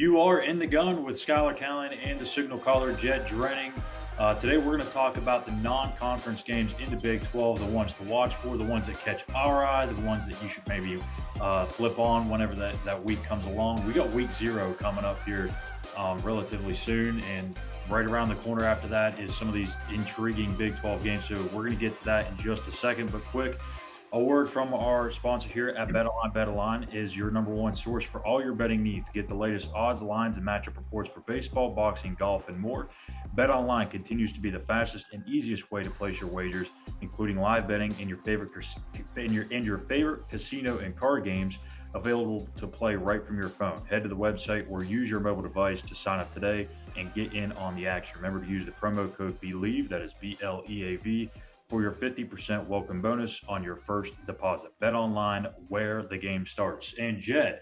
You are in the gun with Schuyler, Callihan, and the signal caller, Jet Drenning. Today, we're going to talk about the non-conference games in the Big 12, the ones to watch for, the ones that catch our eye, the ones that you should maybe flip on whenever that week comes along. We got week 0 coming up here relatively soon, and right around the corner after that is some of these intriguing Big 12 games. So we're going to get to that in just a second, but quick, a word from our sponsor here at BetOnline. BetOnline is your number one source for all your betting needs. Get the latest odds, lines, and matchup reports for baseball, boxing, golf, and more. BetOnline continues to be the fastest and easiest way to place your wagers, including live betting in your favorite casino and card games, available to play right from your phone. Head to the website or use your mobile device to sign up today and get in on the action. Remember to use the promo code BELIEVE, that is BLEAV, for your 50% welcome bonus on your first deposit. Bet online, where the game starts. And Jed,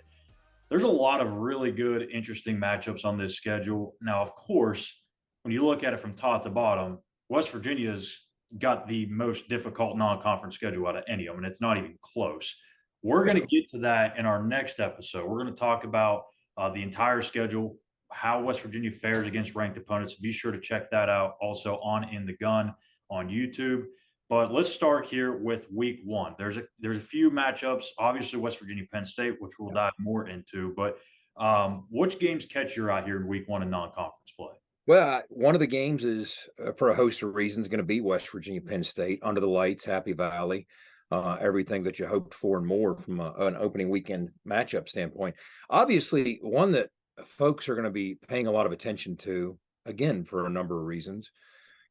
there's a lot of really good, interesting matchups on this schedule. Now, of course, when you look at it from top to bottom, West Virginia's got the most difficult non-conference schedule out of any of them, and it's not even close. We're going to get to that in our next episode. We're going to talk about the entire schedule, how West Virginia fares against ranked opponents. Be sure to check that out also on In the Gun on YouTube. But let's start here with week 1. There's a few matchups, obviously West Virginia, Penn State, which we'll dive more into. But which games catch your eye here in week 1 in non-conference play? Well, one of the games is, for a host of reasons, going to be West Virginia, Penn State, under the lights, Happy Valley, everything that you hoped for and more from an opening weekend matchup standpoint. Obviously, one that folks are going to be paying a lot of attention to, again, for a number of reasons,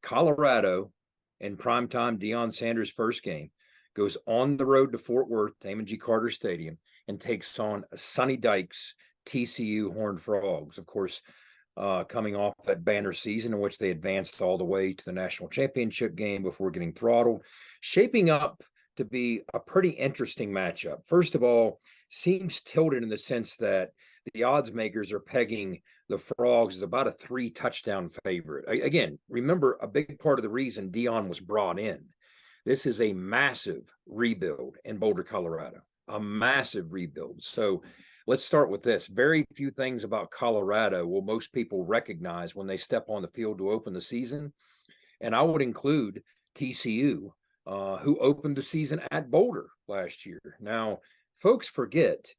Colorado. In primetime, Deion Sanders' first game, goes on the road to Fort Worth, Damon G. Carter Stadium, and takes on Sonny Dykes' TCU Horned Frogs. Of course, coming off that banner season in which they advanced all the way to the national championship game before getting throttled, shaping up to be a pretty interesting matchup. First of all, seems tilted in the sense that the odds makers are pegging the Frogs as about a 3-touchdown favorite. Again, remember, a big part of the reason Deion was brought in, this is a massive rebuild in Boulder, Colorado, a massive rebuild. So let's start with this. Very few things about Colorado will most people recognize when they step on the field to open the season. And I would include TCU, who opened the season at Boulder last year. Now, folks forget,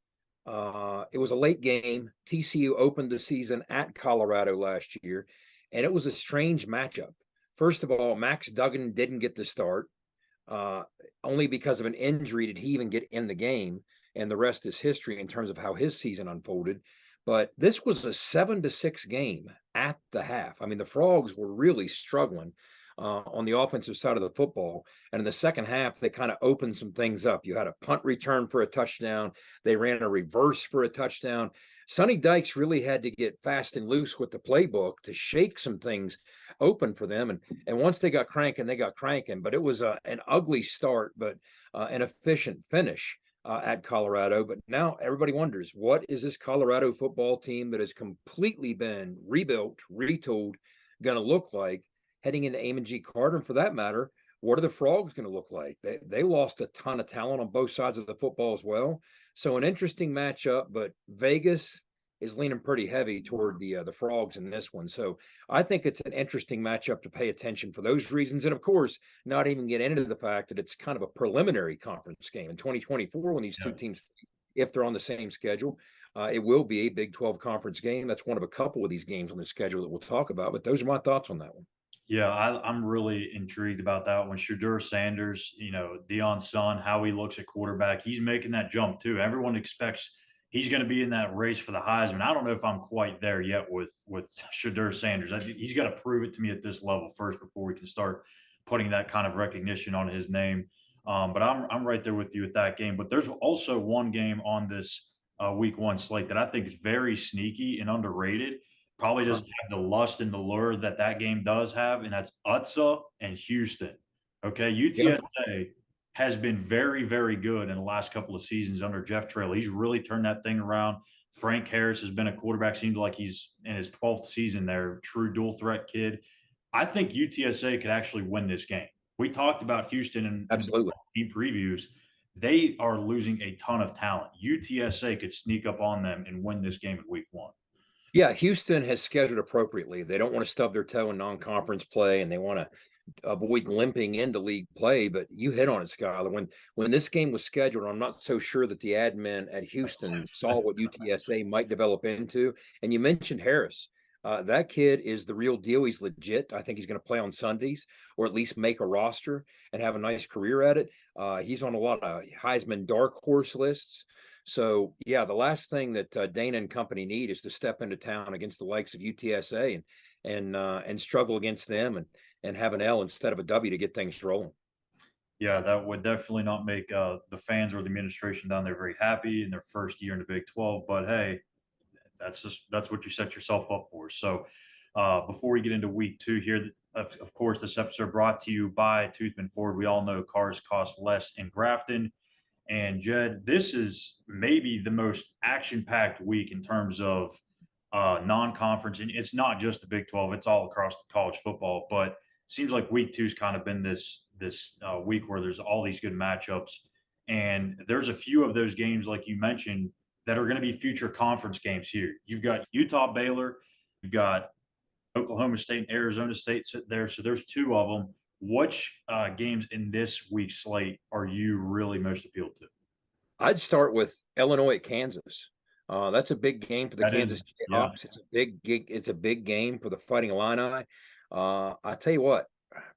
it was a late game. TCU opened the season at Colorado last year, and it was a strange matchup. First of all, Max Duggan didn't get the start. Only because of an injury did he even get in the game, and the rest is history in terms of how his season unfolded. But this was a 7-6 game at the half. I mean, the Frogs were really struggling on the offensive side of the football. And in the second half, they kind of opened some things up. You had a punt return for a touchdown. They ran a reverse for a touchdown. Sonny Dykes really had to get fast and loose with the playbook to shake some things open for them. And once they got cranking, they got cranking. But it was an ugly start, but an efficient finish at Colorado. But now everybody wonders, what is this Colorado football team that has completely been rebuilt, retooled, going to look like heading into Damon G. Carter? And for that matter, what are the Frogs going to look like? They lost a ton of talent on both sides of the football as well. So an interesting matchup, but Vegas is leaning pretty heavy toward the Frogs in this one. So I think it's an interesting matchup to pay attention for those reasons. And of course, not even get into the fact that it's kind of a preliminary conference game in 2024 when these two teams, if they're on the same schedule, it will be a Big 12 conference game. That's one of a couple of these games on the schedule that we'll talk about. But those are my thoughts on that one. Yeah, I'm really intrigued about that one. Shedeur Sanders, Deion's son, how he looks at quarterback. He's making that jump too. Everyone expects he's going to be in that race for the Heisman. I don't know if I'm quite there yet with Shedeur Sanders. He's got to prove it to me at this level first before we can start putting that kind of recognition on his name. But I'm right there with you at that game. But there's also one game on this week 1 slate that I think is very sneaky and underrated. Probably doesn't have the lust and the lure that game does have, and that's UTSA and Houston. Okay, UTSA has been very, very good in the last couple of seasons under Jeff Trail. He's really turned that thing around. Frank Harris has been a quarterback, seems like he's in his 12th season there, true dual threat kid. I think UTSA could actually win this game. We talked about Houston in team previews. They are losing a ton of talent. UTSA could sneak up on them and win this game in week 1. Yeah, Houston has scheduled appropriately. They don't want to stub their toe in non-conference play, and they want to avoid limping into league play. But you hit on it, Schuyler. When this game was scheduled, I'm not so sure that the admin at Houston saw what UTSA might develop into. And you mentioned Harris. That kid is the real deal. He's legit. I think he's going to play on Sundays, or at least make a roster and have a nice career at it. He's on a lot of Heisman dark horse lists. So yeah, the last thing that Dana and company need is to step into town against the likes of UTSA and struggle against them and have an L instead of a W to get things rolling. Yeah, that would definitely not make the fans or the administration down there very happy in their first year in the Big 12. But hey, that's what you set yourself up for. So before we get into week two here, of course, this episode brought to you by Toothman Ford. We all know cars cost less in Grafton. And Jed, this is maybe the most action-packed week in terms of non-conference, and it's not just the Big 12; it's all across the college football. But it seems like week two's kind of been this week where there's all these good matchups, and there's a few of those games, like you mentioned, that are going to be future conference games here. You've got Utah, Baylor, you've got Oklahoma State and Arizona State there, so there's two of them. Which games in this week's slate are you really most appealed to? I'd start with Illinois at Kansas. That's a big game for the That is, Kansas yeah, Jayhawks. It's a big gig. It's a big game for the Fighting Illini. I tell you what,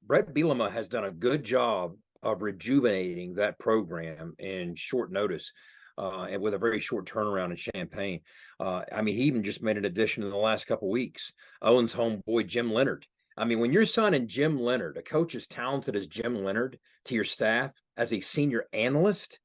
Brett Bielema has done a good job of rejuvenating that program in short notice, and with a very short turnaround in Champaign. I mean, he even just made an addition in the last couple of weeks. Owen's homeboy Jim Leonard. I mean, when you're signing Jim Leonard, a coach as talented as Jim Leonard, to your staff as a senior analyst,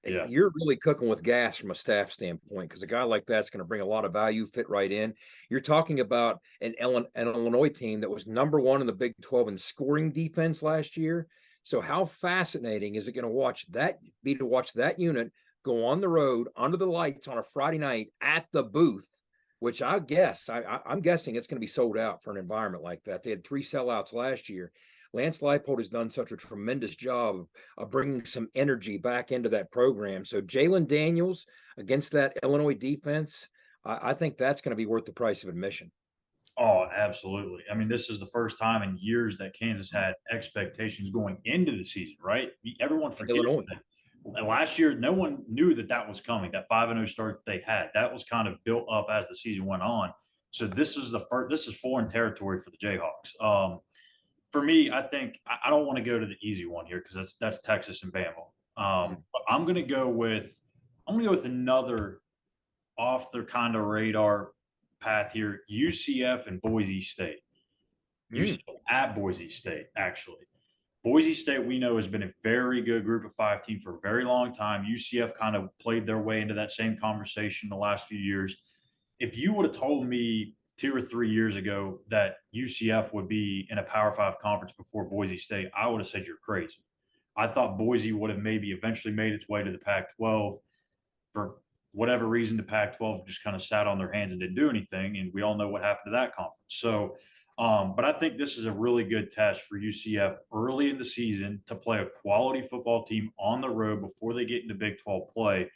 yeah. you're really cooking with gas from a staff standpoint, because a guy like that's going to bring a lot of value, fit right in. You're talking about an Illinois team that was number one in the Big 12 in scoring defense last year. So how fascinating is it going to watch that unit go on the road under the lights on a Friday night at the booth, which I'm guessing it's going to be sold out for an environment like that. They had 3 sellouts last year. Lance Leipold has done such a tremendous job of bringing some energy back into that program. So Jalen Daniels against that Illinois defense, I think that's going to be worth the price of admission. Oh, absolutely. I mean, this is the first time in years that Kansas had expectations going into the season, right? Everyone And forgets Illinois. that last year, no one knew that that was coming, that 5-0 start that they had. That was kind of built up as the season went on. So this is foreign territory for the Jayhawks. For me, I think I don't want to go to the easy one here because that's Texas and Bama. But I'm gonna go with another off the kind of radar path here. UCF and Boise State. Mm. UCF at Boise State, actually. Boise State, we know, has been a very good group of 5 team for a very long time. UCF kind of played their way into that same conversation the last few years. If you would have told me 2 or 3 years ago that UCF would be in a Power Five conference before Boise State, I would have said you're crazy. I thought Boise would have maybe eventually made its way to the Pac 12. For whatever reason, the Pac 12 just kind of sat on their hands and didn't do anything. And we all know what happened to that conference. So, but I think this is a really good test for UCF early in the season to play a quality football team on the road before they get into Big 12 play.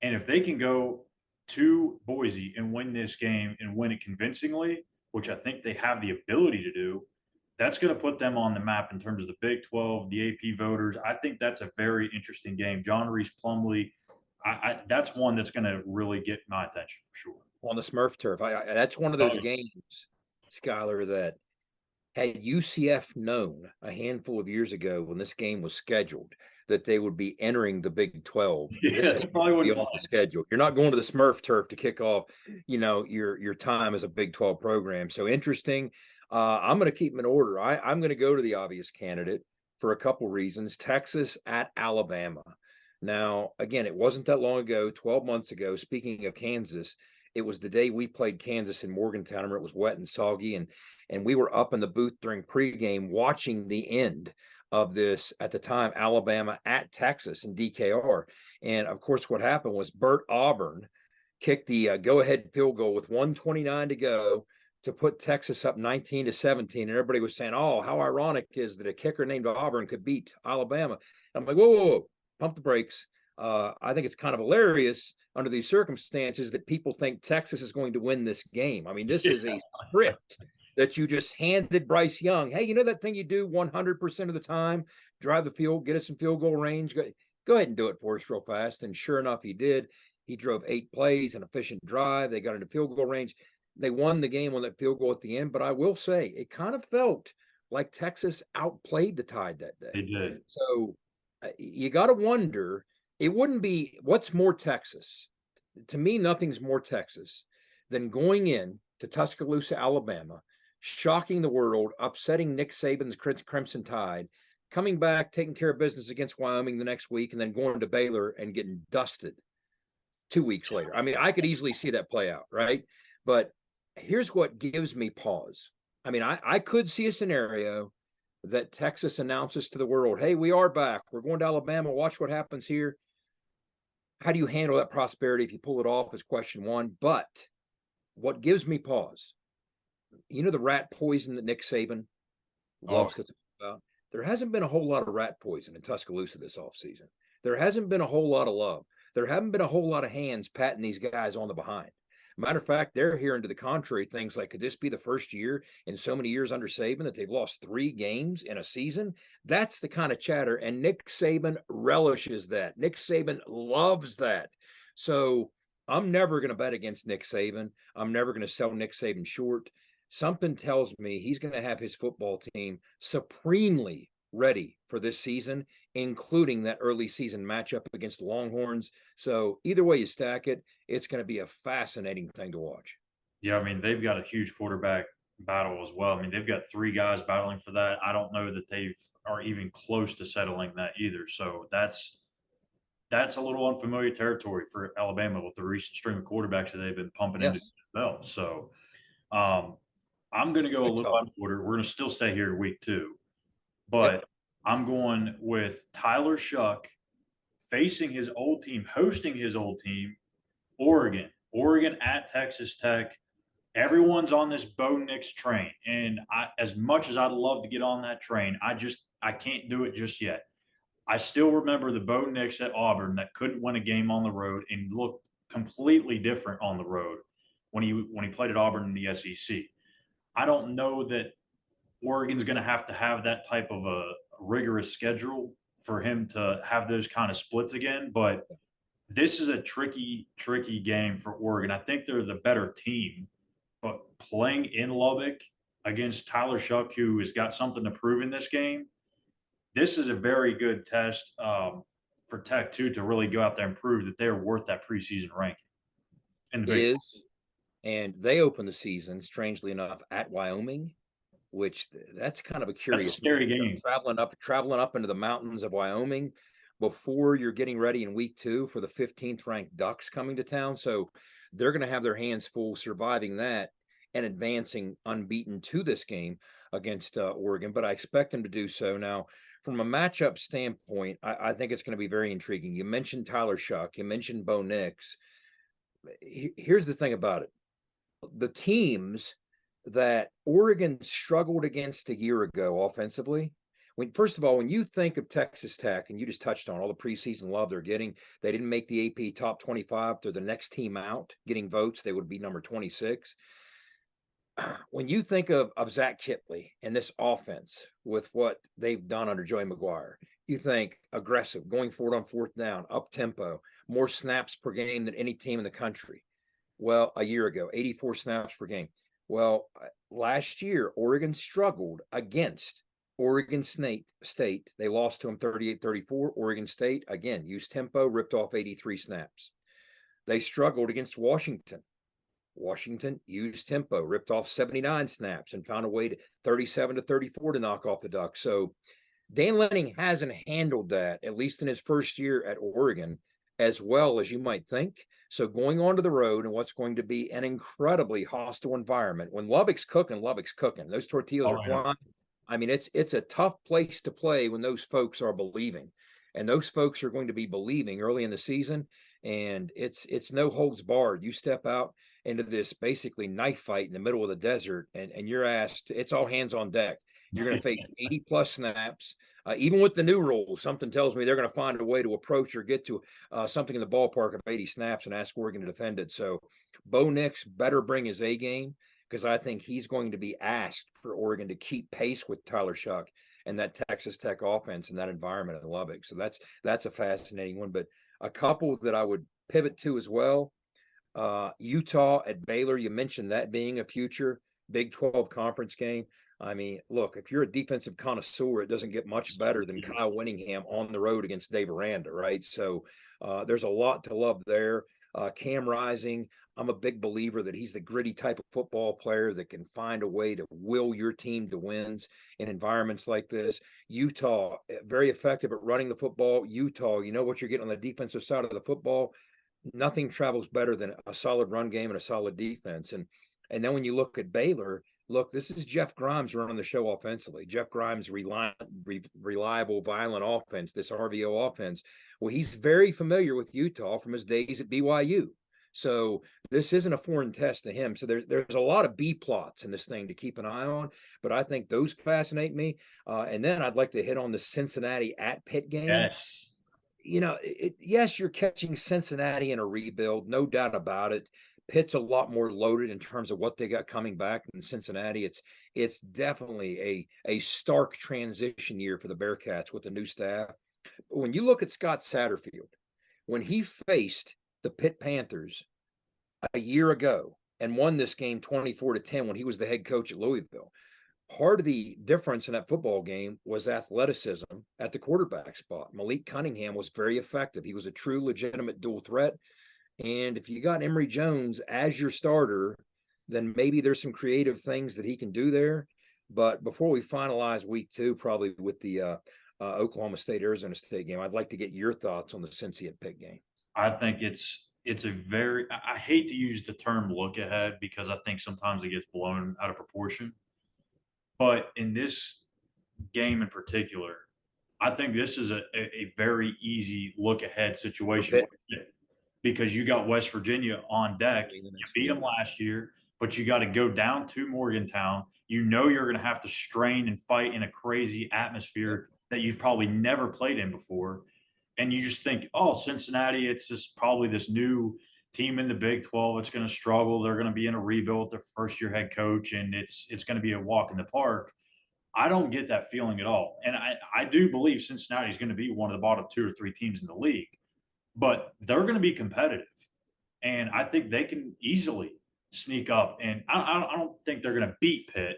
And if they can go to Boise and win this game and win it convincingly, which I think they have the ability to do, that's going to put them on the map in terms of the Big 12, the AP voters. I think that's a very interesting game. John Reese Plumlee, that's one that's going to really get my attention for sure. On the Smurf turf. That's one of Oh, those games, Schuyler, that had UCF known a handful of years ago when this game was scheduled that they would be entering the Big 12, this yeah, they game probably would be wouldn't on play. the schedule. You're not going to the Smurf turf to kick off, your time as a Big 12 program. So interesting. I'm going to keep them in order. I'm going to go to the obvious candidate for a couple reasons. Texas at Alabama. Now, again, it wasn't that long ago, 12 months ago. Speaking of Kansas, it was the day we played Kansas in Morgantown. I remember it was wet and soggy, and we were up in the booth during pregame watching the end of this, at the time, Alabama at Texas in DKR. And of course, what happened was Bert Auburn kicked the go-ahead field goal with 1:29 to go to put Texas up 19-17. And everybody was saying, oh, how ironic is that a kicker named Auburn could beat Alabama. I'm like, whoa, pump the brakes. I think it's kind of hilarious under these circumstances that people think Texas is going to win this game. I mean, this is a script that you just handed Bryce Young. Hey, you know that thing you do 100% of the time? Drive the field, get us in field goal range. Go ahead and do it for us real fast. And sure enough, he did. He drove 8 plays, an efficient drive. They got into field goal range. They won the game on that field goal at the end. But I will say, it kind of felt like Texas outplayed the Tide that day. They did. So you got to wonder, it wouldn't be, what's more Texas? To me, nothing's more Texas than going in to Tuscaloosa, Alabama, shocking the world, upsetting Nick Saban's Crimson Tide, coming back, taking care of business against Wyoming the next week, and then going to Baylor and getting dusted 2 weeks later. I mean, I could easily see that play out, right? But here's what gives me pause. I mean, I could see a scenario that Texas announces to the world, hey, we are back. We're going to Alabama. Watch what happens here. How do you handle that prosperity if you pull it off is question one. But what gives me pause, you know, the rat poison that Nick Saban loves to talk about? There hasn't been a whole lot of rat poison in Tuscaloosa this offseason. There hasn't been a whole lot of love. There haven't been a whole lot of hands patting these guys on the behind. Matter of fact, they're hearing to the contrary things like, could this be the first year in so many years under Saban that they've lost 3 games in a season? That's the kind of chatter, and Nick Saban relishes that. Nick Saban loves that. So I'm never going to bet against Nick Saban. I'm never going to sell Nick Saban short. Something tells me he's going to have his football team supremely ready for this season, including that early season matchup against the Longhorns. So either way you stack it, it's going to be a fascinating thing to watch. Yeah, I mean, they've got a huge quarterback battle as well. I mean, they've got 3 guys battling for that. I don't know that they are even close to settling that either. So that's a little unfamiliar territory for Alabama with the recent string of quarterbacks that they've been pumping into the belt. So I'm going to go a little out of order. We're going to still stay here week 2, but I'm going with Tyler Shuck facing his old team, hosting his old team, Oregon. Oregon at Texas Tech. Everyone's on this Bo Nix train, and as much as I'd love to get on that train, I can't do it just yet. I still remember the Bo Nix at Auburn that couldn't win a game on the road and looked completely different on the road when he played at Auburn in the SEC. I don't know that Oregon's going to have that type of a rigorous schedule for him to have those kind of splits again, but this is a tricky game for Oregon. I think they're the better team, but playing in Lubbock against Tyler Shuck, who has got something to prove in this game, this is a very good test for Tech too, to really go out there and prove that they're worth that preseason ranking. It is, and they open the season, strangely enough, at Wyoming, which that's kind of a curious, scary game. Traveling up into the mountains of Wyoming before you're getting ready in week 2 for the 15th ranked Ducks coming to town. So they're going to have their hands full surviving that and advancing unbeaten to this game against Oregon. But I expect them to do so. Now, from a matchup standpoint, I think it's going to be very intriguing. You mentioned Tyler Shuck. You mentioned Bo Nix. Here's the thing about it. The teams that Oregon struggled against a year ago offensively, first of all, when you think of Texas Tech, and you just touched on all the preseason love they're getting, they didn't make the AP top 25. They're the next team out getting votes. They would be number 26. When you think of Zach Kitley and this offense with what they've done under Joey McGuire, you think aggressive, going forward on 4th down, up tempo, more snaps per game than any team in the country. Well, a year ago, 84 snaps per game. Well, last year, Oregon struggled against Oregon State. They lost to them 38-34. Oregon State, again, used tempo, ripped off 83 snaps. They struggled against Washington. Washington used tempo, ripped off 79 snaps, and found a way to 37-34 to knock off the Ducks. So Dan Lanning hasn't handled that, at least in his first year at Oregon, as well as you might think. So going onto the road and what's going to be an incredibly hostile environment. When Lubbock's cooking, those tortillas are flying. I mean, it's a tough place to play when those folks are believing. And those folks are going to be believing early in the season. And it's no holds barred. You step out into this basically knife fight in the middle of the desert, and you're asked, it's all hands on deck. You're going to face 80 plus snaps Even with the new rules, something tells me they're going to find a way to approach or get to something in the ballpark of 80 snaps and ask Oregon to defend it. So Bo Nix better bring his A game, because I think he's going to be asked for Oregon to keep pace with Tyler Shuck and that Texas Tech offense in that environment in Lubbock. So that's a fascinating one. But a couple that I would pivot to as well. Utah at Baylor, you mentioned that being a future Big 12 conference game. I mean, look, if you're a defensive connoisseur, it doesn't get much better than Kyle Winningham on the road against Dave Aranda, right? So there's a lot to love there. Cam Rising, I'm a big believer that he's the gritty type of football player that can find a way to will your team to wins in environments like this. Utah, very effective at running the football. Utah, you know what you're getting on the defensive side of the football. Nothing travels better than a solid run game and a solid defense. And then when you look at Baylor, look, this is Jeff Grimes running the show offensively. Jeff Grimes, reliable, violent offense, this RVO offense. Well, he's very familiar with Utah from his days at BYU. So this isn't a foreign test to him. So there's a lot of B plots in this thing to keep an eye on, but I think those fascinate me. And then I'd like to hit on the Cincinnati at Pitt game. Yes. You know, yes, you're catching Cincinnati in a rebuild, no doubt about it. Pitt's a lot more loaded in terms of what they got coming back in Cincinnati. It's definitely a stark transition year for the Bearcats with the new staff. But when you look at Scott Satterfield, when he faced the Pitt Panthers a year ago and won this game 24-10 when he was the head coach at Louisville, part of the difference in that football game was athleticism at the quarterback spot. Malik Cunningham was very effective. He was a true legitimate dual threat. And if you got Emory Jones as your starter, then maybe there's some creative things that he can do there. But before we finalize week 2, probably with the Oklahoma State, Arizona State game, I'd like to get your thoughts on the Cincy at Pitt game. I think it's a very, I hate to use the term look ahead because I think sometimes it gets blown out of proportion. But in this game in particular, I think this is a very easy look ahead situation because you got West Virginia on deck. You beat them last year, but you got to go down to Morgantown. You know you're going to have to strain and fight in a crazy atmosphere that you've probably never played in before. And you just think, oh, Cincinnati, it's just probably this new team in the Big 12. It's going to struggle. They're going to be in a rebuild, their first year head coach, and it's going to be a walk in the park. I don't get that feeling at all. And I do believe Cincinnati is going to be one of the bottom 2 or 3 teams in the league, but they're going to be competitive. And I think they can easily sneak up. And I don't think they're going to beat Pitt,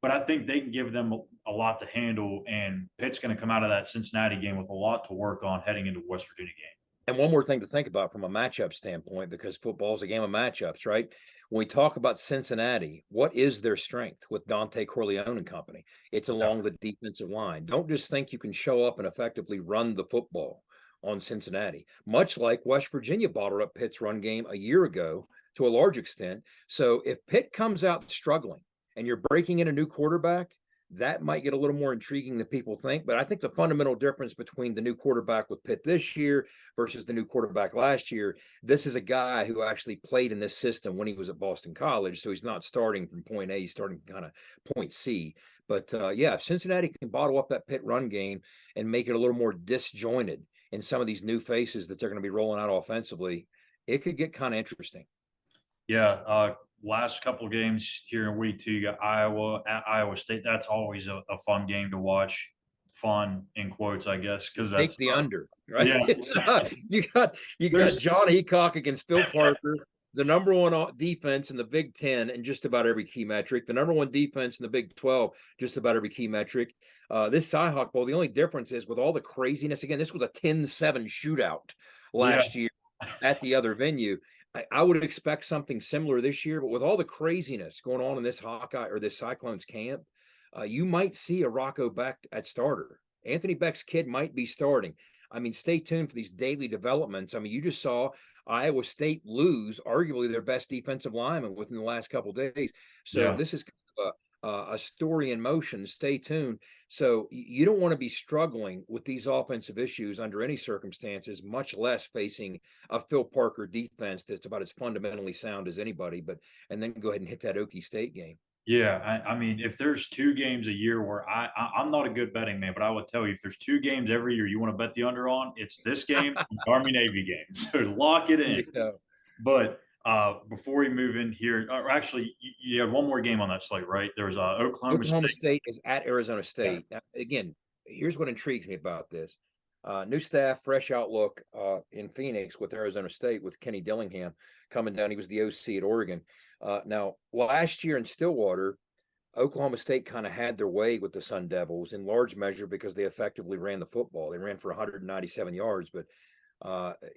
but I think they can give them a lot to handle. And Pitt's going to come out of that Cincinnati game with a lot to work on heading into the West Virginia game. And one more thing to think about from a matchup standpoint, because football is a game of matchups, right? When we talk about Cincinnati, what is their strength with Dante Corleone and company? It's along the defensive line. Don't just think you can show up and effectively run the football on Cincinnati, much like West Virginia bottled up Pitt's run game a year ago to a large extent. So if Pitt comes out struggling and you're breaking in a new quarterback, that might get a little more intriguing than people think. But I think the fundamental difference between the new quarterback with Pitt this year versus the new quarterback last year, this is a guy who actually played in this system when he was at Boston College. So he's not starting from point A, he's starting kind of point C. But yeah, if Cincinnati can bottle up that Pitt run game and make it a little more disjointed in some of these new faces that they're going to be rolling out offensively, it could get kind of interesting. Yeah. Last couple of games here in week 2, you got Iowa at Iowa State. That's always a fun game to watch. Fun in quotes, I guess, because that's take the under, right? Yeah. you got John Heacock against Phil Parker, the number 1 defense in the Big 10 in just about every key metric, the number 1 defense in the Big 12, just about every key metric. This Cy-Hawk Bowl, the only difference is with all the craziness, again, this was a 10-7 shootout last year at the other venue. I would expect something similar this year, but with all the craziness going on in this Hawkeye or this Cyclones camp, you might see a Rocco Beck at starter. Anthony Beck's kid might be starting. I mean, stay tuned for these daily developments. I mean, you just saw Iowa State lose arguably their best defensive lineman within the last couple of days. So this is kind of a story in motion. Stay tuned. So you don't want to be struggling with these offensive issues under any circumstances, much less facing a Phil Parker defense that's about as fundamentally sound as anybody. And then go ahead and hit that Okie State game. Yeah, I mean, if there's 2 games a year where I'm not a good betting man, but I would tell you if there's 2 games every year you wanna bet the under on, it's this game and the Army-Navy game, so lock it in. Yeah. But, before we move in here or actually, you had one more game on that slate, right? There was, Oklahoma Oklahoma State. State is at Arizona Yeah, State. Now, again, here's what intrigues me about this. New staff, fresh outlook in Phoenix with Arizona State with Kenny Dillingham coming down. He was the OC at Oregon. Now, last year in Stillwater, Oklahoma State kind of had their way with the Sun Devils in large measure because they effectively ran the football. They ran for 197 yards. But,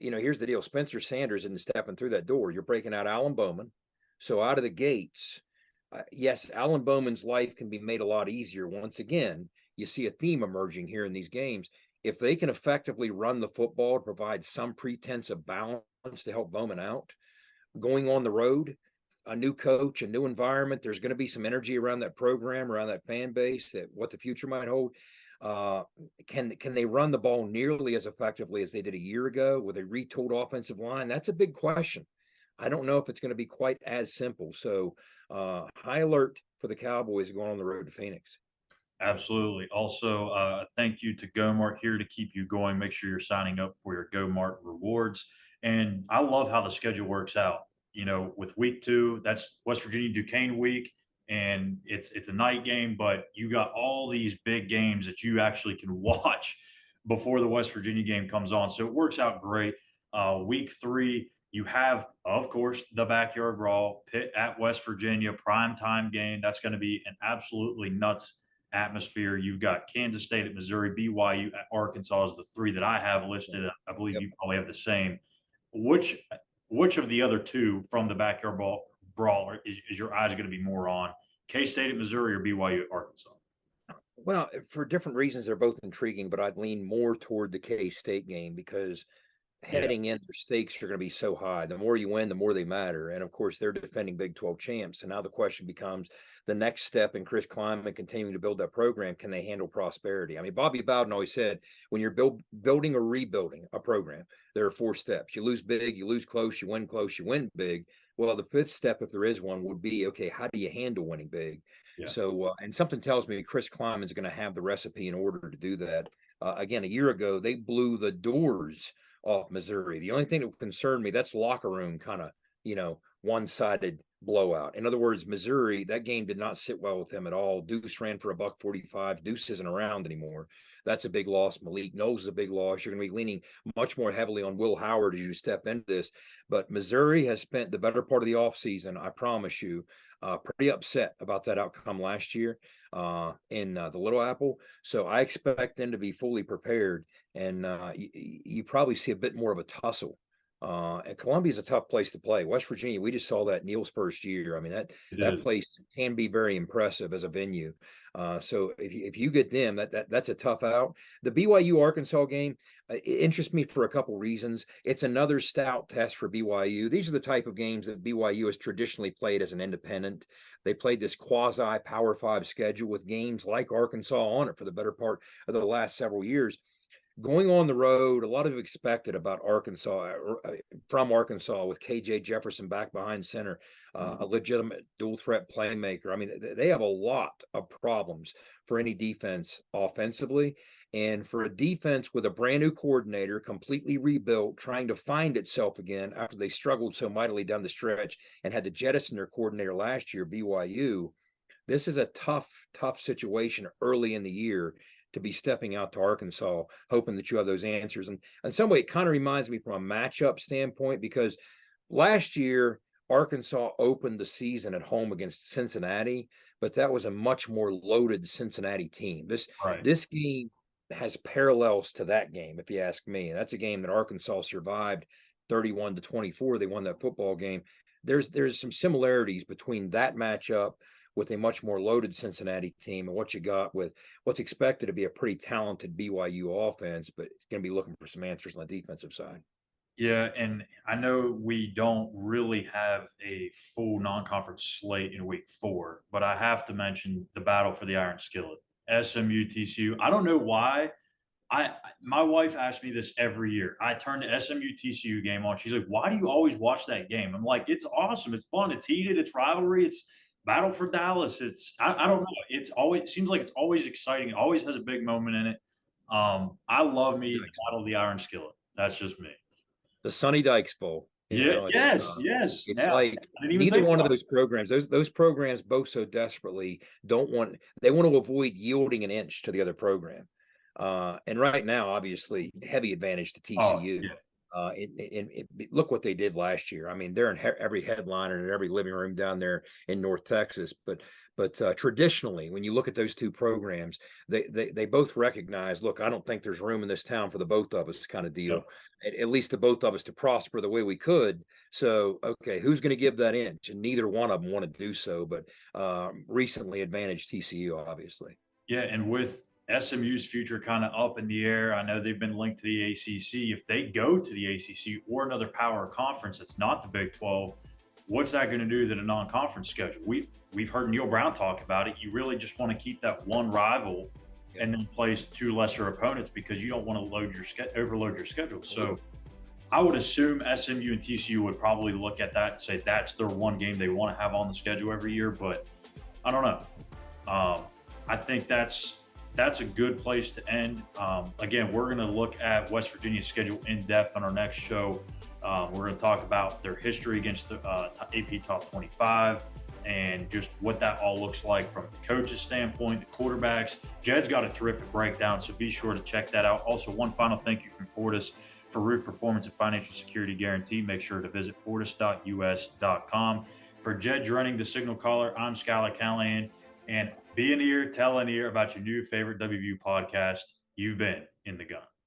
here's the deal. Spencer Sanders isn't stepping through that door. You're breaking out Alan Bowman. So out of the gates, yes, Alan Bowman's life can be made a lot easier. Once again, you see a theme emerging here in these games. If they can effectively run the football to provide some pretense of balance to help Bowman out, going on the road, a new coach, a new environment, there's going to be some energy around that program, around that fan base, that what the future might hold. Uh, can they run the ball nearly as effectively as they did a year ago with a retooled offensive line? That's a big question. I don't know if it's going to be quite as simple. So high alert for the Cowboys going on the road to Phoenix. absolutely. Also, thank you to GoMart here to keep you going. Make sure you're signing up for your GoMart rewards. And I love how the schedule works out. You know, with week 2, that's West Virginia Duquesne week, and it's a night game, but you got all these big games that you actually can watch before the West Virginia game comes on. So it works out great. Week 3, you have, of course, the backyard brawl, Pitt at West Virginia, prime time game. That's going to be an absolutely nuts atmosphere. You've got Kansas State at Missouri, BYU at Arkansas is the 3 that I have listed. I believe Yep. you probably have the same. Which which of the other 2 from the backyard brawl is your eyes going to be more on? K State at Missouri or BYU at Arkansas? Well, for different reasons, they're both intriguing, but I'd lean more toward the K State game because Yeah, heading in, their stakes are going to be so high. The more you win, the more they matter. And of course, they're defending Big 12 champs. And now the question becomes the next step in Chris Kleiman continuing to build that program. Can they handle prosperity? I mean, Bobby Bowden always said when you're building or rebuilding a program, there are 4 steps. You lose big, you lose close, you win big. Well, the 5th step, if there is one, would be okay, how do you handle winning big? yeah. So, and something tells me Chris Kleiman's going to have the recipe in order to do that. Again, a year ago, they blew the doors off Missouri. The only thing that would concern me, that's locker room kind of, one-sided blowout. In other words, Missouri, that game did not sit well with them at all. Deuce ran for a buck 45. Deuce isn't around anymore. That's a big loss. Malik Knowles is a big loss. You're going to be leaning much more heavily on Will Howard as you step into this. But Missouri has spent the better part of the offseason, I promise you, pretty upset about that outcome last year in the Little Apple. So I expect them to be fully prepared, and you probably see a bit more of a tussle. And Columbia is a tough place to play. West Virginia, we just saw that Neil's first year. I mean It that is. place can be very impressive as a venue. So if you get them, that's a tough out. The BYU Arkansas game it interests me for a couple reasons. It's another stout test for BYU. These are the type of games that BYU has traditionally played as an independent. They played this quasi Power Five schedule with games like Arkansas on it for the better part of the last several years. Going on the road, a lot of expected about Arkansas from Arkansas with KJ Jefferson back behind center, a legitimate dual threat playmaker. I mean, they have a lot of problems for any defense offensively. And for a defense with a brand new coordinator, completely rebuilt, trying to find itself again after they struggled so mightily down the stretch and had to jettison their coordinator last year, BYU, this is a tough situation early in the year to be stepping out to Arkansas, hoping that you have those answers. And in some way, it kind of reminds me from a matchup standpoint because last year, Arkansas opened the season at home against Cincinnati, but that was a much more loaded Cincinnati team. Right. This game has parallels to that game, if you ask me. And that's a game that Arkansas survived 31-24. They won that football game. There's some similarities between that matchup with a much more loaded Cincinnati team and what you got with what's expected to be a pretty talented BYU offense, but it's going to be looking for some answers on the defensive side. Yeah, and I know we don't really have a full non-conference slate in week 4, but I have to mention the battle for the Iron Skillet. SMU TCU. I don't know why. My wife asks me this every year. I turn the SMU TCU game on. She's like, "Why do you always watch that game?" I'm like, "It's awesome. It's fun. It's heated. It's rivalry. Battle for Dallas. I don't know. It's always seems like it's always exciting. It always has a big moment in it. I love me the Dykes. Battle of the Iron Skillet. That's just me. The Sonny Dykes Bowl. Yeah. It's Yes. Yes. it's Now like I didn't even neither think one of about those programs, those programs both so desperately they want to avoid yielding an inch to the other program. And right now, obviously, heavy advantage to it. Oh, TCU. yeah. Look what they did last year. I mean, they're in every headliner and every living room down there in North Texas. But traditionally, when you look at those two programs, they both recognize, look, I don't think there's room in this town for the both of us kind of Yeah. deal. At least the both of us to prosper the way we could. So, okay, who's going to give that inch? And neither one of them want to do so. But recently, advantaged TCU, obviously. Yeah, and with SMU's future kind of up in the air, I know they've been linked to the ACC. If they go to the ACC or another power conference that's not the Big 12, what's that going to do to the non-conference schedule? We've heard Neil Brown talk about it. You really just want to keep that one rival and then place two lesser opponents because you don't want to overload your schedule. So I would assume SMU and TCU would probably look at that and say that's their one game they want to have on the schedule every year. But I don't know. I think that's a good place to end. Again, we're going to look at West Virginia's schedule in depth on our next show. We're going to talk about their history against the AP Top 25 and just what that all looks like from the coach's standpoint, the quarterbacks. Jed's got a terrific breakdown, so be sure to check that out. Also, one final thank you from Fortis for roof performance and financial security guarantee. Make sure to visit fortis.us.com. For Jed Drenning, the signal caller, I'm Schuyler Callihan. And be an ear, tell an ear about your new favorite WVU podcast. You've been in the gun.